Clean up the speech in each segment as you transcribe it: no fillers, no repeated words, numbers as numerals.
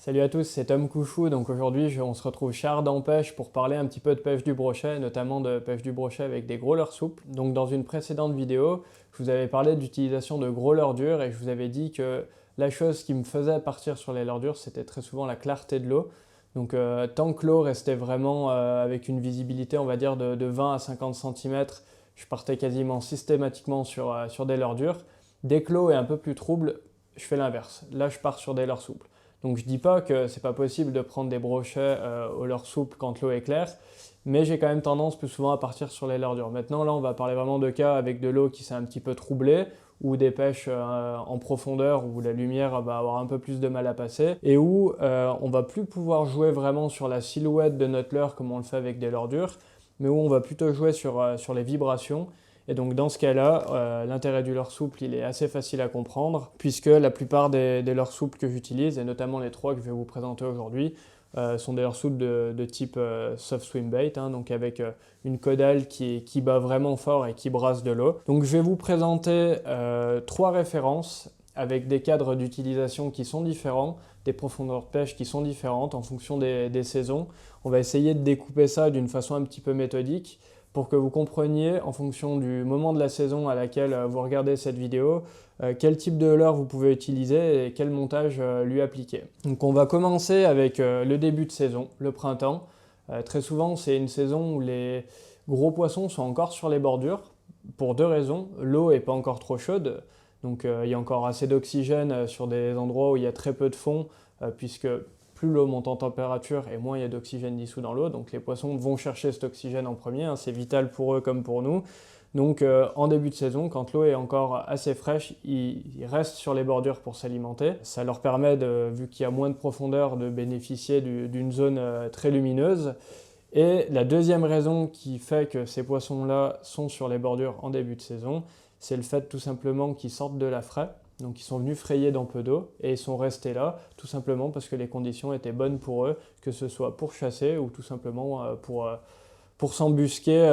Salut à tous, c'est Tom Couchou. Donc aujourd'hui, on se retrouve chez Ardent Pêche pour parler un petit peu de pêche du brochet, notamment de pêche du brochet avec des gros leurres souples. Donc dans une précédente vidéo, je vous avais parlé d'utilisation de gros leurres durs et je vous avais dit que la chose qui me faisait partir sur les leurres dures, c'était très souvent la clarté de l'eau. Donc tant que l'eau restait vraiment avec une visibilité, on va dire, de 20 à 50 cm, je partais quasiment systématiquement sur des leurres dures. Dès que l'eau est un peu plus trouble, je fais l'inverse. Là, je pars sur des leurres souples. Donc je ne dis pas que c'est pas possible de prendre des brochets au leurre souple quand l'eau est claire, mais j'ai quand même tendance plus souvent à partir sur les leurres dures. Maintenant là on va parler vraiment de cas avec de l'eau qui s'est un petit peu troublée, ou des pêches en profondeur où la lumière va avoir un peu plus de mal à passer, et où on va plus pouvoir jouer vraiment sur la silhouette de notre leurre comme on le fait avec des leurres dures, mais où on va plutôt jouer sur les vibrations. Et donc dans ce cas-là, l'intérêt du leurre souple, il est assez facile à comprendre, puisque la plupart des leurres souples que j'utilise, et notamment les trois que je vais vous présenter aujourd'hui, sont des leurres souples de type soft swim bait, hein, donc avec une caudale qui bat vraiment fort et qui brasse de l'eau. Donc je vais vous présenter trois références avec des cadres d'utilisation qui sont différents, des profondeurs de pêche qui sont différentes en fonction des saisons. On va essayer de découper ça d'une façon un petit peu méthodique, pour que vous compreniez, en fonction du moment de la saison à laquelle vous regardez cette vidéo, quel type de leurre vous pouvez utiliser et quel montage lui appliquer. Donc on va commencer avec le début de saison, le printemps. Très souvent, c'est une saison où les gros poissons sont encore sur les bordures, pour deux raisons. L'eau n'est pas encore trop chaude, donc il y a encore assez d'oxygène sur des endroits où il y a très peu de fond, puisque plus l'eau monte en température et moins il y a d'oxygène dissous dans l'eau. Donc les poissons vont chercher cet oxygène en premier, hein, c'est vital pour eux comme pour nous. Donc en début de saison, quand l'eau est encore assez fraîche, ils restent sur les bordures pour s'alimenter. Ça leur permet, vu qu'il y a moins de profondeur, de bénéficier d'une zone très lumineuse. Et la deuxième raison qui fait que ces poissons-là sont sur les bordures en début de saison, c'est le fait tout simplement qu'ils sortent de la fraie. Donc ils sont venus frayer dans peu d'eau et ils sont restés là tout simplement parce que les conditions étaient bonnes pour eux, que ce soit pour chasser ou tout simplement pour s'embusquer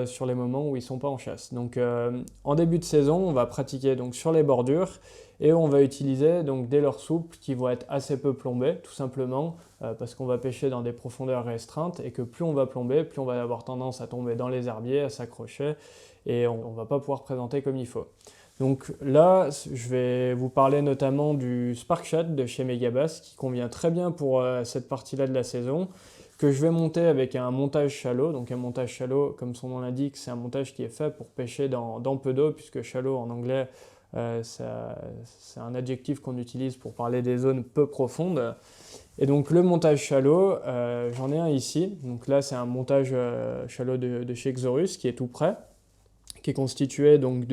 sur les moments où ils ne sont pas en chasse. Donc en début de saison, on va pratiquer donc, sur les bordures et on va utiliser donc, des leurres souples qui vont être assez peu plombés, tout simplement parce qu'on va pêcher dans des profondeurs restreintes et que plus on va plomber, plus on va avoir tendance à tomber dans les herbiers, à s'accrocher et on ne va pas pouvoir présenter comme il faut. Donc là, je vais vous parler notamment du Spark Shot de chez Megabass qui convient très bien pour cette partie-là de la saison, que je vais monter avec un montage shallow. Donc un montage shallow, comme son nom l'indique, c'est un montage qui est fait pour pêcher dans peu d'eau, puisque shallow en anglais, c'est un adjectif qu'on utilise pour parler des zones peu profondes. Et donc le montage shallow, j'en ai un ici. Donc là, c'est un montage shallow de chez Xorus qui est tout prêt, qui est constitué donc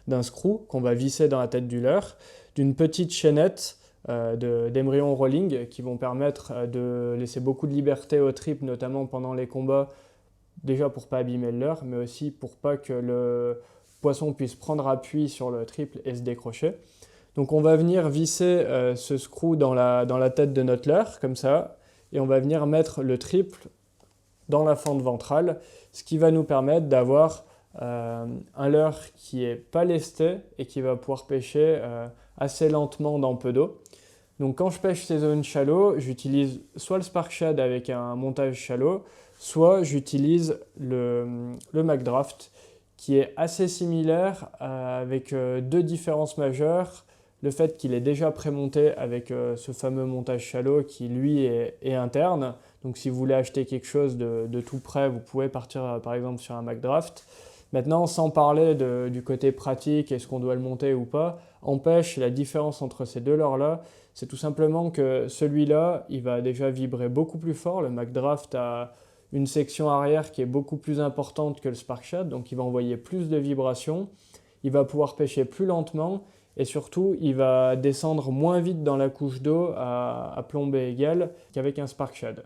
d'un screw qu'on va visser dans la tête du leurre, d'une petite chaînette d'embryons rolling qui vont permettre de laisser beaucoup de liberté au trip, notamment pendant les combats, déjà pour ne pas abîmer le leurre, mais aussi pour pas que le poisson puisse prendre appui sur le triple et se décrocher. Donc on va venir visser ce screw dans la tête de notre leurre, comme ça, et on va venir mettre le triple dans la fente ventrale, ce qui va nous permettre d'avoir un leurre qui est pas lesté et qui va pouvoir pêcher assez lentement dans peu d'eau. Donc quand je pêche ces zones shallow, j'utilise soit le Spark Shad avec un montage shallow, soit j'utilise le McDraft qui est assez similaire avec deux différences majeures. Le fait qu'il est déjà prémonté avec ce fameux montage shallow qui lui est interne. Donc si vous voulez acheter quelque chose de tout prêt, vous pouvez partir par exemple sur un McDraft. Maintenant, sans parler du côté pratique, est-ce qu'on doit le monter ou pas, en pêche, la différence entre ces deux leurres-là, c'est tout simplement que celui-là, il va déjà vibrer beaucoup plus fort. Le McDraft a une section arrière qui est beaucoup plus importante que le Spark Shad, donc il va envoyer plus de vibrations, il va pouvoir pêcher plus lentement et surtout, il va descendre moins vite dans la couche d'eau à plombée égale qu'avec un Spark Shad.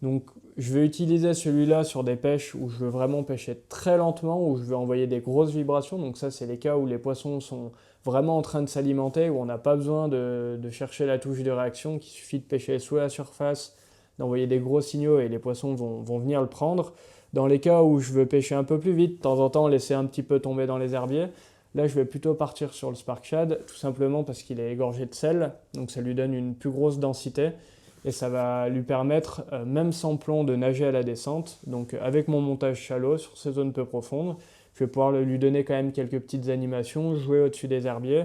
Donc je vais utiliser celui-là sur des pêches où je veux vraiment pêcher très lentement, où je veux envoyer des grosses vibrations. Donc ça, c'est les cas où les poissons sont vraiment en train de s'alimenter, où on n'a pas besoin de chercher la touche de réaction, qu'il suffit de pêcher sous la surface, d'envoyer des gros signaux et les poissons vont venir le prendre. Dans les cas où je veux pêcher un peu plus vite, de temps en temps laisser un petit peu tomber dans les herbiers, Là, je vais plutôt partir sur le Spark Shad, tout simplement parce qu'il est égorgé de sel, donc ça lui donne une plus grosse densité et ça va lui permettre, même sans plomb, de nager à la descente. Donc avec mon montage shallow sur ces zones peu profondes, je vais pouvoir lui donner quand même quelques petites animations, jouer au-dessus des herbiers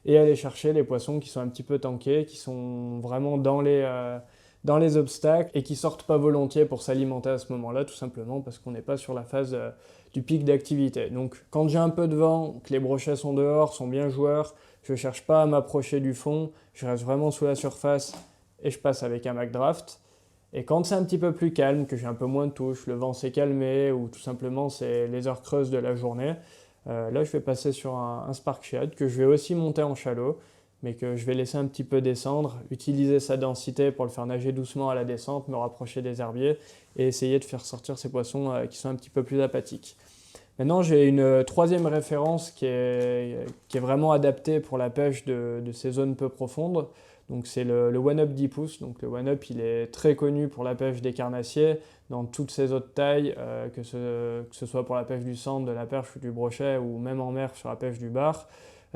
et aller chercher les poissons qui sont un petit peu tankés, qui sont vraiment dans les obstacles et qui sortent pas volontiers pour s'alimenter à ce moment-là, tout simplement parce qu'on n'est pas sur la phase du pic d'activité. Donc quand j'ai un peu de vent, que les brochets sont dehors, sont bien joueurs, je ne cherche pas à m'approcher du fond, je reste vraiment sous la surface et je passe avec un McDraft. Et quand c'est un petit peu plus calme, que j'ai un peu moins de touches, le vent s'est calmé ou tout simplement c'est les heures creuses de la journée, là je vais passer sur un Spark Shad que je vais aussi monter en shallow, mais que je vais laisser un petit peu descendre, utiliser sa densité pour le faire nager doucement à la descente, me rapprocher des herbiers et essayer de faire sortir ces poissons qui sont un petit peu plus apathiques. Maintenant, j'ai une troisième référence qui est vraiment adaptée pour la pêche de ces zones peu profondes. Donc c'est le One-Up 10 pouces. Donc le One-Up, il est très connu pour la pêche des carnassiers dans toutes ses autres tailles, que ce soit pour la pêche du centre, de la perche ou du brochet, ou même en mer sur la pêche du bar.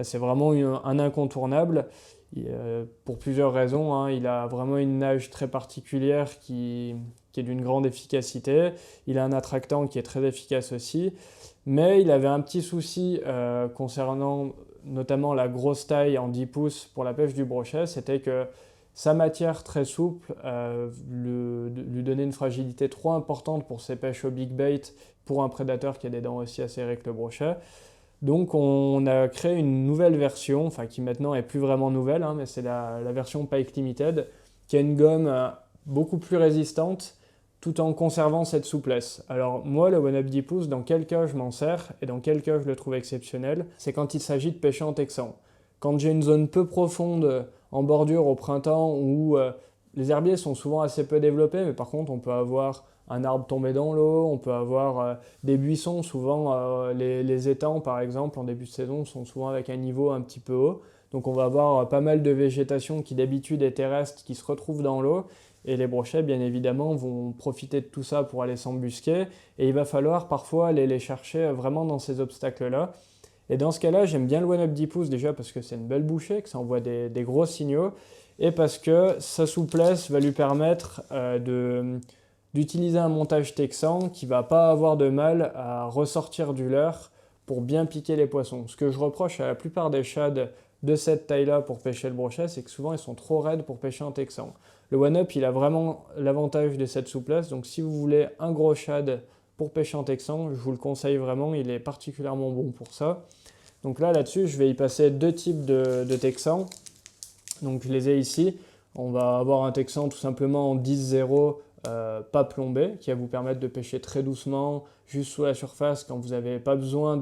C'est vraiment un incontournable pour plusieurs raisons, hein. Il a vraiment une nage très particulière qui est d'une grande efficacité. Il a un attractant qui est très efficace aussi. Mais il avait un petit souci concernant notamment la grosse taille en 10 pouces pour la pêche du brochet, c'était que sa matière très souple lui donnait une fragilité trop importante pour ses pêches au big bait, pour un prédateur qui a des dents aussi acérées que le brochet. Donc on a créé une nouvelle version, enfin qui maintenant est plus vraiment nouvelle, hein, mais c'est la version Pike Limited, qui a une gomme beaucoup plus résistante, tout en conservant cette souplesse. Alors moi, le One-Up 10 pouces, dans quel cas je m'en sers et dans quel cas je le trouve exceptionnel, c'est quand il s'agit de pêcher en texan. Quand j'ai une zone peu profonde en bordure au printemps où les herbiers sont souvent assez peu développés, mais par contre on peut avoir un arbre tombé dans l'eau, on peut avoir des buissons, souvent les étangs par exemple en début de saison sont souvent avec un niveau un petit peu haut, donc on va avoir pas mal de végétation qui d'habitude est terrestre, qui se retrouve dans l'eau, et les brochets bien évidemment vont profiter de tout ça pour aller s'embusquer, et il va falloir parfois aller les chercher vraiment dans ces obstacles-là. Et dans ce cas-là, j'aime bien le One-Up 10 pouces déjà parce que c'est une belle bouchée, que ça envoie des gros signaux, et parce que sa souplesse va lui permettre d'utiliser un montage texan qui ne va pas avoir de mal à ressortir du leurre pour bien piquer les poissons. Ce que je reproche à la plupart des shads de cette taille-là pour pêcher le brochet, c'est que souvent ils sont trop raides pour pêcher en texan. Le One-Up, il a vraiment l'avantage de cette souplesse, donc si vous voulez un gros shad pour pêcher en texan, je vous le conseille vraiment, il est particulièrement bon pour ça. Donc là-dessus, je vais y passer deux types de texans. Donc je les ai ici. On va avoir un texan tout simplement en 10-0, pas plombé, qui va vous permettre de pêcher très doucement, juste sous la surface, quand vous n'avez pas besoin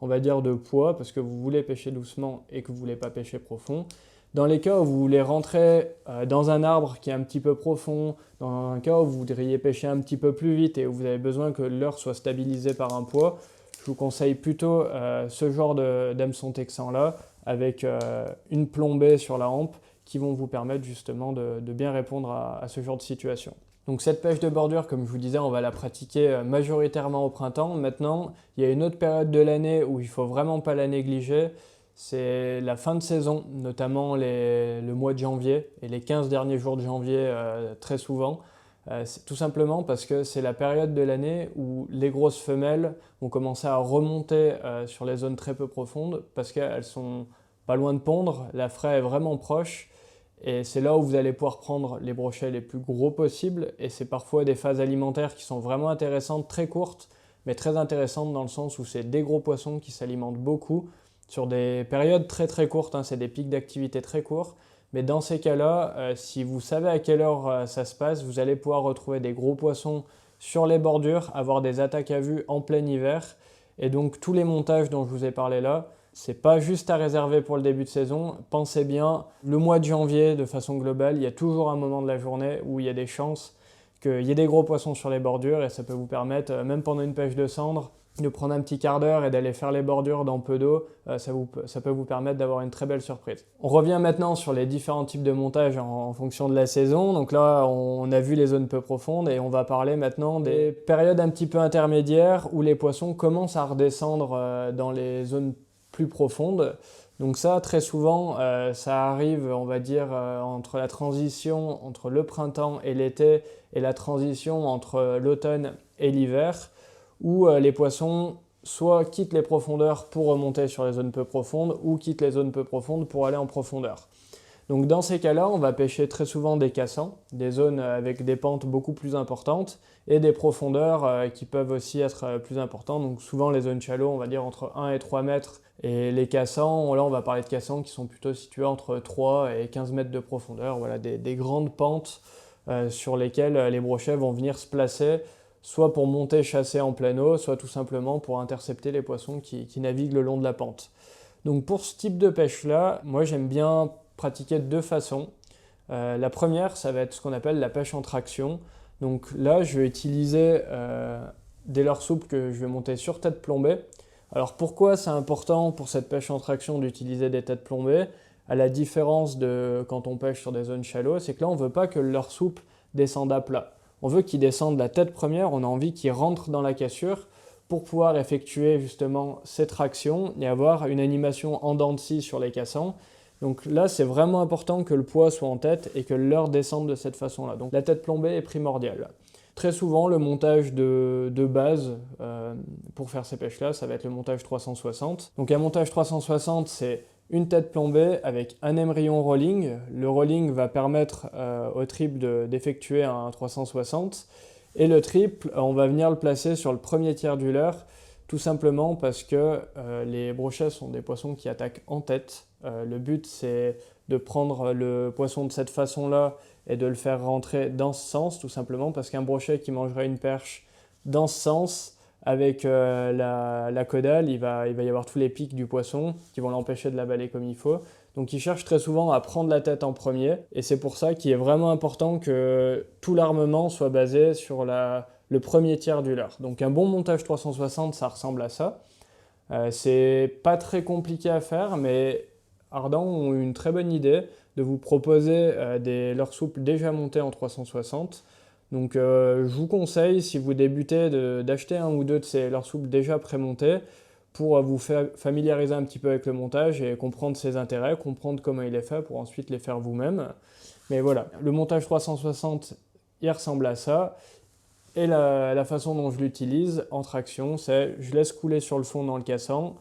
on va dire, de poids, parce que vous voulez pêcher doucement et que vous ne voulez pas pêcher profond. Dans les cas où vous voulez rentrer dans un arbre qui est un petit peu profond, dans un cas où vous voudriez pêcher un petit peu plus vite et où vous avez besoin que le leurre soit stabilisé par un poids, je vous conseille plutôt ce genre d'hameçon texan-là, avec une plombée sur la hampe, qui vont vous permettre justement de bien répondre à ce genre de situation. Donc cette pêche de bordure, comme je vous disais, on va la pratiquer majoritairement au printemps. Maintenant, il y a une autre période de l'année où il ne faut vraiment pas la négliger, c'est la fin de saison, notamment le mois de janvier et les 15 derniers jours de janvier très souvent. C'est tout simplement parce que c'est la période de l'année où les grosses femelles vont commencer à remonter sur les zones très peu profondes parce qu'elles sont pas loin de pondre, la fraie est vraiment proche et c'est là où vous allez pouvoir prendre les brochets les plus gros possibles et c'est parfois des phases alimentaires qui sont vraiment intéressantes, très courtes, mais très intéressantes dans le sens où c'est des gros poissons qui s'alimentent beaucoup sur des périodes très très courtes, hein, c'est des pics d'activité très courts. Mais dans ces cas-là, si vous savez à quelle heure ça se passe, vous allez pouvoir retrouver des gros poissons sur les bordures, avoir des attaques à vue en plein hiver. Et donc tous les montages dont je vous ai parlé là, c'est pas juste à réserver pour le début de saison. Pensez bien, le mois de janvier, de façon globale, il y a toujours un moment de la journée où il y a des chances qu'il y ait des gros poissons sur les bordures et ça peut vous permettre, même pendant une pêche de cendre, de prendre un petit quart d'heure et d'aller faire les bordures dans peu d'eau, ça peut vous permettre d'avoir une très belle surprise. On revient maintenant sur les différents types de montage en fonction de la saison. Donc là, on a vu les zones peu profondes et on va parler maintenant des périodes un petit peu intermédiaires où les poissons commencent à redescendre dans les zones plus profonde. Donc ça, très souvent, ça arrive, on va dire, entre la transition entre le printemps et l'été et la transition entre l'automne et l'hiver, où les poissons soit quittent les profondeurs pour remonter sur les zones peu profondes, ou quittent les zones peu profondes pour aller en profondeur. Donc dans ces cas-là, on va pêcher très souvent des cassants, des zones avec des pentes beaucoup plus importantes et des profondeurs qui peuvent aussi être plus importantes. Donc souvent les zones shallow, on va dire entre 1 et 3 mètres. Et les cassants, là on va parler de cassants qui sont plutôt situés entre 3 et 15 mètres de profondeur. Voilà, des grandes pentes sur lesquelles les brochets vont venir se placer, soit pour monter chasser en pleine eau, soit tout simplement pour intercepter les poissons qui naviguent le long de la pente. Donc pour ce type de pêche-là, moi j'aime bien pratiquer de deux façons. La première, ça va être ce qu'on appelle la pêche en traction. Donc là, je vais utiliser des leurres souples que je vais monter sur tête plombée. Alors pourquoi c'est important pour cette pêche en traction d'utiliser des têtes plombées? À la différence de quand on pêche sur des zones shallow, c'est que là, on ne veut pas que le leurre souple descende à plat. On veut qu'il descende la tête première, on a envie qu'il rentre dans la cassure pour pouvoir effectuer justement ces tractions et avoir une animation en dents de scie sur les cassants. Donc là, c'est vraiment important que le poids soit en tête et que le leurre descende de cette façon-là. Donc la tête plombée est primordiale. Très souvent, le montage de base pour faire ces pêches-là, ça va être le montage 360. Donc un montage 360, c'est une tête plombée avec un émerillon rolling. Le rolling va permettre au triple d'effectuer un 360. Et le triple, on va venir le placer sur le premier tiers du leurre, tout simplement parce que les brochets sont des poissons qui attaquent en tête. Le but, c'est de prendre le poisson de cette façon-là et de le faire rentrer dans ce sens, tout simplement parce qu'un brochet qui mangerait une perche dans ce sens, avec la caudale, il va y avoir tous les pics du poisson qui vont l'empêcher de l'avaler comme il faut. Donc il cherche très souvent à prendre la tête en premier, et c'est pour ça qu'il est vraiment important que tout l'armement soit basé sur le premier tiers du leurre. Donc un bon montage 360, ça ressemble à ça. C'est pas très compliqué à faire, mais Ardent ont une très bonne idée de vous proposer des leurres souples déjà montés en 360. Donc je vous conseille, si vous débutez, d'acheter un ou deux de ces leurres souples déjà prémontés pour vous familiariser un petit peu avec le montage et comprendre ses intérêts, comprendre comment il est fait pour ensuite les faire vous-même. Mais voilà, le montage 360, il ressemble à ça. Et la façon dont je l'utilise en traction, c'est je laisse couler sur le fond dans le cassant.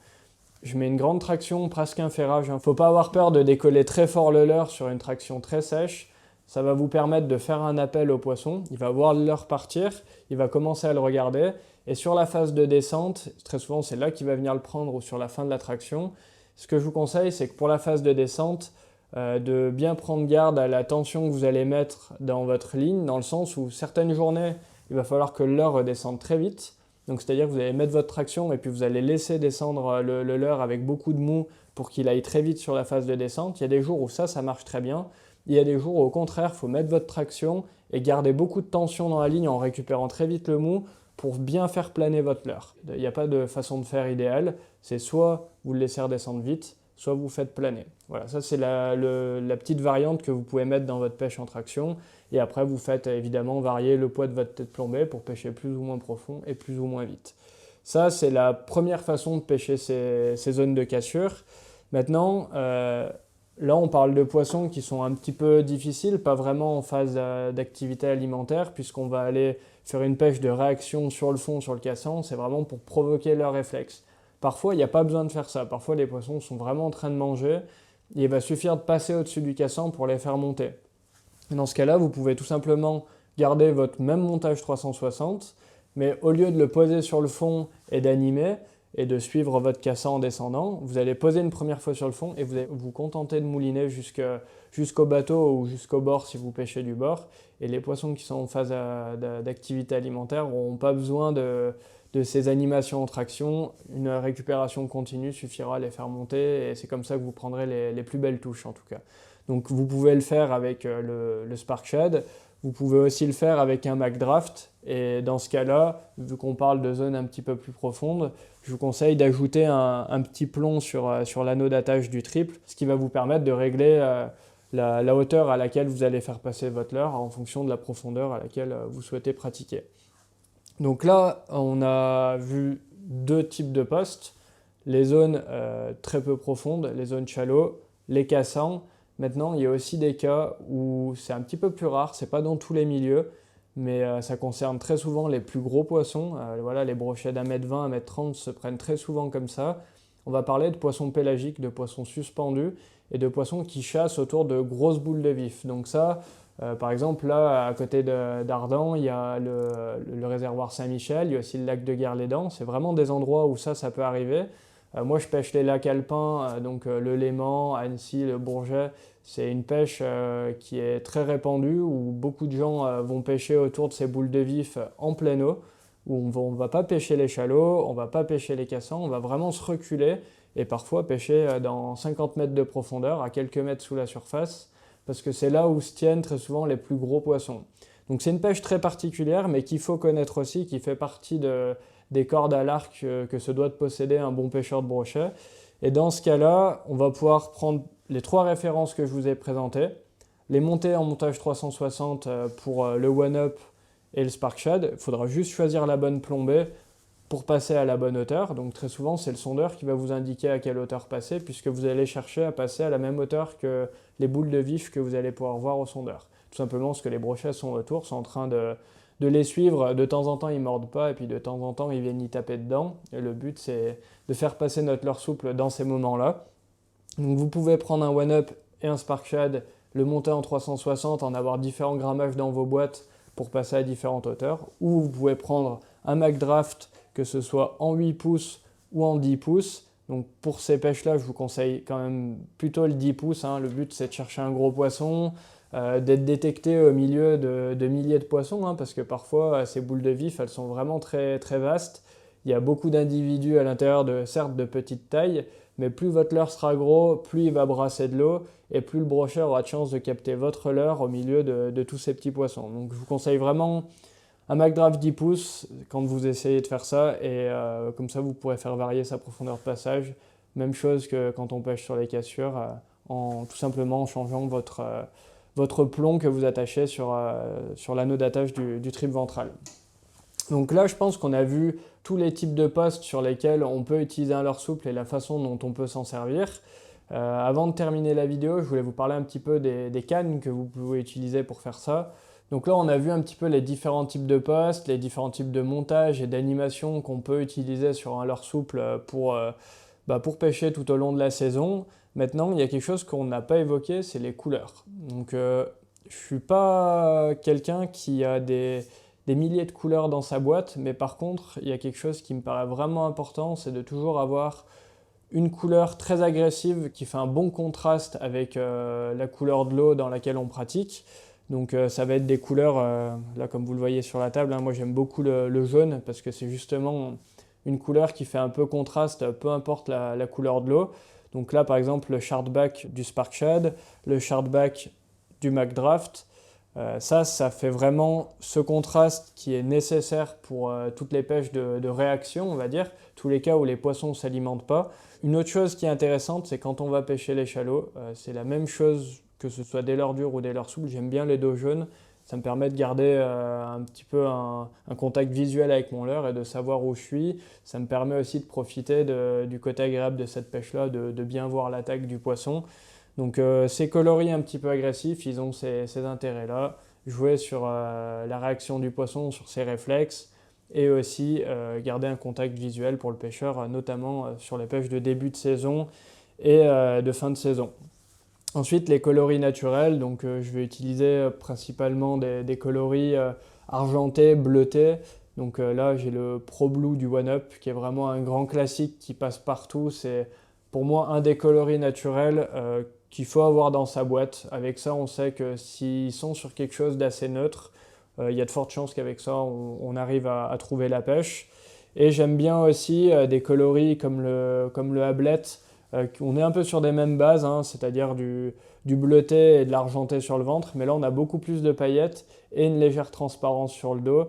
Je mets une grande traction, presque un ferrage. Il ne faut pas avoir peur de décoller très fort le leurre sur une traction très sèche. Ça va vous permettre de faire un appel au poisson. Il va voir le leurre partir, il va commencer à le regarder. Et sur la phase de descente, très souvent c'est là qu'il va venir le prendre ou sur la fin de la traction. Ce que je vous conseille, c'est que pour la phase de descente, de bien prendre garde à la tension que vous allez mettre dans votre ligne, dans le sens où certaines journées, il va falloir que le leurre redescende très vite. Donc c'est-à-dire que vous allez mettre votre traction et puis vous allez laisser descendre le leurre avec beaucoup de mou pour qu'il aille très vite sur la phase de descente. Il y a des jours où ça marche très bien. Il y a des jours où au contraire, il faut mettre votre traction et garder beaucoup de tension dans la ligne en récupérant très vite le mou pour bien faire planer votre leurre. Il n'y a pas de façon de faire idéale. C'est soit vous le laissez redescendre vite, soit vous faites planer. Voilà, ça c'est la petite variante que vous pouvez mettre dans votre pêche en traction. Et après, vous faites évidemment varier le poids de votre tête plombée pour pêcher plus ou moins profond et plus ou moins vite. Ça, c'est la première façon de pêcher ces zones de cassure. Maintenant, là, on parle de poissons qui sont un petit peu difficiles, pas vraiment en phase d'activité alimentaire, puisqu'on va aller faire une pêche de réaction sur le fond, sur le cassant. C'est vraiment pour provoquer leur réflexe. Parfois, il n'y a pas besoin de faire ça. Parfois, les poissons sont vraiment en train de manger. Et il va suffire de passer au-dessus du cassant pour les faire monter. Et dans ce cas-là, vous pouvez tout simplement garder votre même montage 360, mais au lieu de le poser sur le fond et d'animer et de suivre votre cassant en descendant, vous allez poser une première fois sur le fond et vous allez vous contenter de mouliner jusqu'au bateau ou jusqu'au bord si vous pêchez du bord. Et les poissons qui sont en phase d'activité alimentaire n'auront pas besoin de ces animations en traction. Une récupération continue suffira à les faire monter et c'est comme ça que vous prendrez les plus belles touches en tout cas. Donc vous pouvez le faire avec le Spark Shad, vous pouvez aussi le faire avec un McDraft, et dans ce cas-là, vu qu'on parle de zones un petit peu plus profondes, je vous conseille d'ajouter un petit plomb sur l'anneau d'attache du triple, ce qui va vous permettre de régler la hauteur à laquelle vous allez faire passer votre leurre en fonction de la profondeur à laquelle vous souhaitez pratiquer. Donc là, on a vu deux types de postes. les zones très peu profondes, les zones shallow, les cassants. Maintenant, il y a aussi des cas où c'est un petit peu plus rare, c'est pas dans tous les milieux, mais ça concerne très souvent les plus gros poissons. Voilà, les brochets d'1,20 m, 1,30 m se prennent très souvent comme ça. On va parler de poissons pélagiques, de poissons suspendus et de poissons qui chassent autour de grosses boules de vif. Donc ça, par exemple, là, à côté d'Ardan, il y a le réservoir Saint-Michel, il y a aussi le lac de Guerre-les-Dents. C'est vraiment des endroits où ça peut arriver. Moi, je pêche les lacs alpins, donc le Léman, Annecy, le Bourget. C'est une pêche qui est très répandue, où beaucoup de gens vont pêcher autour de ces boules de vif en pleine eau, où on ne va pas pêcher les chalots, on ne va pas pêcher les cassants, on va vraiment se reculer et parfois pêcher dans 50 mètres de profondeur, à quelques mètres sous la surface, parce que c'est là où se tiennent très souvent les plus gros poissons. Donc c'est une pêche très particulière, mais qu'il faut connaître aussi, qui fait partie des cordes à l'arc que se doit de posséder un bon pêcheur de brochet. Et dans ce cas-là, on va pouvoir prendre les 3 références que je vous ai présentées, les monter en montage 360 pour le one-up et le spark shad. Il faudra juste choisir la bonne plombée pour passer à la bonne hauteur. Donc très souvent, c'est le sondeur qui va vous indiquer à quelle hauteur passer, puisque vous allez chercher à passer à la même hauteur que les boules de vif que vous allez pouvoir voir au sondeur. Tout simplement parce que les brochets sont autour, sont en train de les suivre. De temps en temps, ils ne mordent pas, et puis de temps en temps, ils viennent y taper dedans. Et le but, c'est de faire passer notre leurre souple dans ces moments-là. Donc vous pouvez prendre un one-up et un spark shad, le monter en 360, en avoir différents grammages dans vos boîtes pour passer à différentes hauteurs. Ou vous pouvez prendre un McDraft, que ce soit en 8 pouces ou en 10 pouces. Donc pour ces pêches-là, je vous conseille quand même plutôt le 10 pouces. Le but, c'est de chercher un gros poisson, d'être détecté au milieu de milliers de poissons, parce que parfois, ces boules de vif, elles sont vraiment très, très vastes. Il y a beaucoup d'individus à l'intérieur, certes de petite taille, mais plus votre leurre sera gros, plus il va brasser de l'eau, et plus le brochet aura de chance de capter votre leurre au milieu de tous ces petits poissons. Donc je vous conseille vraiment un McDraft 10 pouces quand vous essayez de faire ça, et comme ça vous pourrez faire varier sa profondeur de passage. Même chose que quand on pêche sur les cassures, tout simplement en changeant votre plomb que vous attachez sur l'anneau d'attache du trip ventral. Donc là, je pense qu'on a vu tous les types de postes sur lesquels on peut utiliser un leurre souple et la façon dont on peut s'en servir. Avant de terminer la vidéo, je voulais vous parler un petit peu des cannes que vous pouvez utiliser pour faire ça. Donc là, on a vu un petit peu les différents types de postes, les différents types de montage et d'animation qu'on peut utiliser sur un leurre souple pour pêcher tout au long de la saison. Maintenant, il y a quelque chose qu'on n'a pas évoqué, c'est les couleurs. Donc je ne suis pas quelqu'un qui a des milliers de couleurs dans sa boîte, mais par contre, il y a quelque chose qui me paraît vraiment important, c'est de toujours avoir une couleur très agressive qui fait un bon contraste avec la couleur de l'eau dans laquelle on pratique. Donc ça va être des couleurs, là comme vous le voyez sur la table, moi j'aime beaucoup le jaune parce que c'est justement une couleur qui fait un peu contraste, peu importe la couleur de l'eau. Donc là par exemple le Shardback du Spark Shad, le Shardback du McDraft, ça fait vraiment ce contraste qui est nécessaire pour toutes les pêches de réaction, on va dire, tous les cas où les poissons ne s'alimentent pas. Une autre chose qui est intéressante, c'est quand on va pêcher les chalots, c'est la même chose que ce soit des leurres dures ou des leurres souples, j'aime bien les dos jaunes. Ça me permet de garder un petit peu un contact visuel avec mon leurre et de savoir où je suis. Ça me permet aussi de profiter du côté agréable de cette pêche-là, de bien voir l'attaque du poisson. Donc ces coloris un petit peu agressifs, ils ont ces intérêts-là. Jouer sur la réaction du poisson, sur ses réflexes, et aussi garder un contact visuel pour le pêcheur, notamment sur les pêches de début de saison et de fin de saison. Ensuite, les coloris naturels, donc je vais utiliser principalement des coloris argentés, bleutés. Donc là, j'ai le Pro Blue du One Up, qui est vraiment un grand classique qui passe partout. C'est pour moi un des coloris naturels qu'il faut avoir dans sa boîte. Avec ça, on sait que s'ils sont sur quelque chose d'assez neutre, il y a de fortes chances qu'avec ça, on arrive à trouver la pêche. Et j'aime bien aussi des coloris comme le Hablet. On est un peu sur des mêmes bases, c'est-à-dire du bleuté et de l'argenté sur le ventre, mais là on a beaucoup plus de paillettes et une légère transparence sur le dos.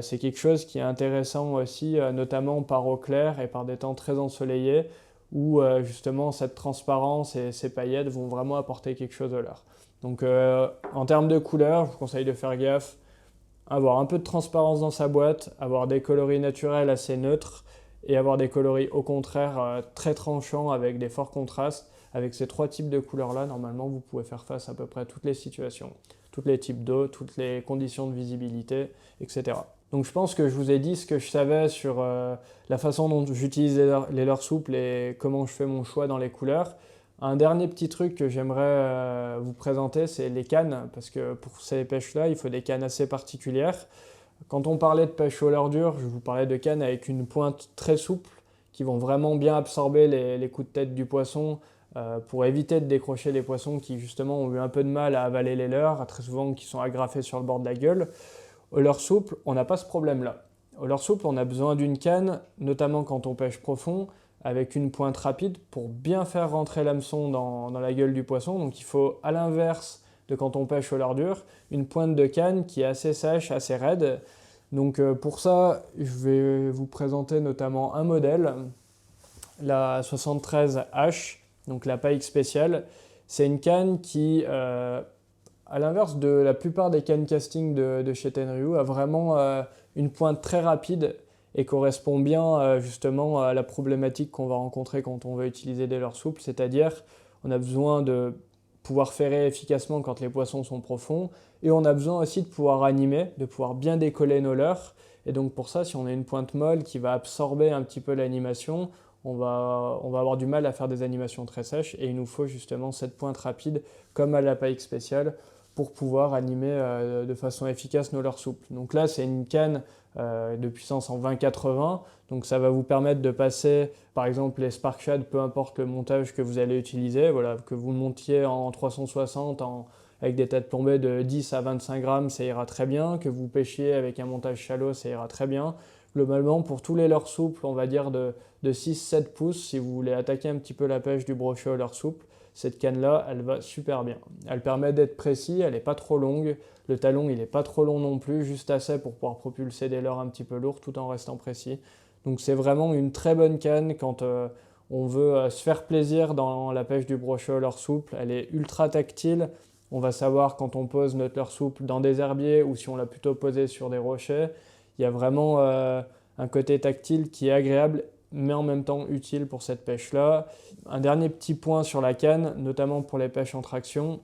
C'est quelque chose qui est intéressant aussi, notamment par eau claire et par des temps très ensoleillés, où justement cette transparence et ces paillettes vont vraiment apporter quelque chose au leurre. Donc en termes de couleurs, je vous conseille de faire gaffe, avoir un peu de transparence dans sa boîte, avoir des coloris naturels assez neutres, et avoir des coloris au contraire très tranchants avec des forts contrastes. Avec ces 3 types de couleurs-là, normalement, vous pouvez faire face à peu près à toutes les situations, tous les types d'eau, toutes les conditions de visibilité, etc. Donc je pense que je vous ai dit ce que je savais sur la façon dont j'utilise les leurres souples et comment je fais mon choix dans les couleurs. Un dernier petit truc que j'aimerais vous présenter, c'est les cannes, parce que pour ces pêches-là, il faut des cannes assez particulières. Quand on parlait de pêche au leurre dur, je vous parlais de cannes avec une pointe très souple, qui vont vraiment bien absorber les coups de tête du poisson, pour éviter de décrocher les poissons qui justement ont eu un peu de mal à avaler les leurres, très souvent qui sont agrafés sur le bord de la gueule. Au leurre souple, on n'a pas ce problème-là. Au leurre souple, on a besoin d'une canne, notamment quand on pêche profond, avec une pointe rapide pour bien faire rentrer l'hameçon dans la gueule du poisson. Donc il faut, à l'inverse de quand on pêche au leurre dur, une pointe de canne qui est assez sèche, assez raide. Donc pour ça, je vais vous présenter notamment un modèle, la 73H, donc la Pike spéciale. C'est une canne qui, à l'inverse de la plupart des cannes casting de chez Tenryu, a vraiment une pointe très rapide et correspond bien justement à la problématique qu'on va rencontrer quand on veut utiliser des leurres souples, c'est-à-dire on a besoin de pouvoir ferrer efficacement quand les poissons sont profonds et on a besoin aussi de pouvoir animer, de pouvoir bien décoller nos leurres. Et donc pour ça, si on a une pointe molle qui va absorber un petit peu l'animation, on va avoir du mal à faire des animations très sèches et il nous faut justement cette pointe rapide comme à la Pike spéciale pour pouvoir animer de façon efficace nos leurres souples. Donc là, c'est une canne de puissance en 20-80, donc ça va vous permettre de passer, par exemple, les Spark Shad, peu importe le montage que vous allez utiliser, voilà, que vous le montiez en 360 avec des têtes plombées de 10 à 25 grammes, ça ira très bien, que vous pêchiez avec un montage shallow, ça ira très bien. Globalement, pour tous les leurres souples, on va dire de 6-7 pouces, si vous voulez attaquer un petit peu la pêche du brochet au leurre souple, cette canne-là, elle va super bien. Elle permet d'être précis, elle n'est pas trop longue, le talon il n'est pas trop long non plus, juste assez pour pouvoir propulser des leurres un petit peu lourds tout en restant précis. Donc c'est vraiment une très bonne canne quand on veut se faire plaisir dans la pêche du brochet au leurre souple. Elle est ultra tactile, on va savoir quand on pose notre leurre souple dans des herbiers ou si on l'a plutôt posé sur des rochers. Il y a vraiment un côté tactile qui est agréable mais en même temps utile pour cette pêche-là. Un dernier petit point sur la canne, notamment pour les pêches en traction,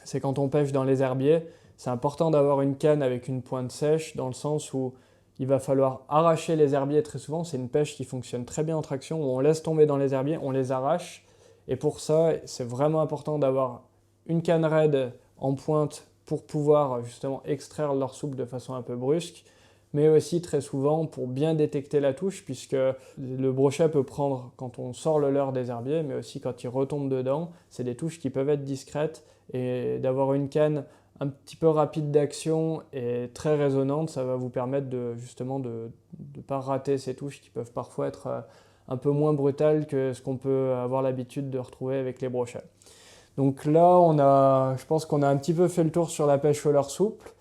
c'est quand on pêche dans les herbiers, c'est important d'avoir une canne avec une pointe sèche dans le sens où il va falloir arracher les herbiers très souvent. C'est une pêche qui fonctionne très bien en traction où on laisse tomber dans les herbiers, on les arrache. Et pour ça, c'est vraiment important d'avoir une canne raide en pointe pour pouvoir justement extraire leur soupe de façon un peu brusque, mais aussi très souvent pour bien détecter la touche, puisque le brochet peut prendre quand on sort le leurre des herbiers, mais aussi quand il retombe dedans. C'est des touches qui peuvent être discrètes, et d'avoir une canne un petit peu rapide d'action et très résonante, ça va vous permettre justement de ne pas rater ces touches qui peuvent parfois être un peu moins brutales que ce qu'on peut avoir l'habitude de retrouver avec les brochets. Donc là, je pense qu'on a un petit peu fait le tour sur la pêche au leurre souple.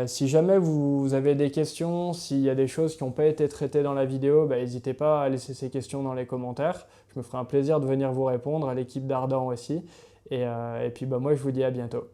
Si jamais vous avez des questions, s'il y a des choses qui n'ont pas été traitées dans la vidéo, n'hésitez pas à laisser ces questions dans les commentaires. Je me ferai un plaisir de venir vous répondre, à l'équipe d'Ardan aussi. Et puis moi je vous dis à bientôt.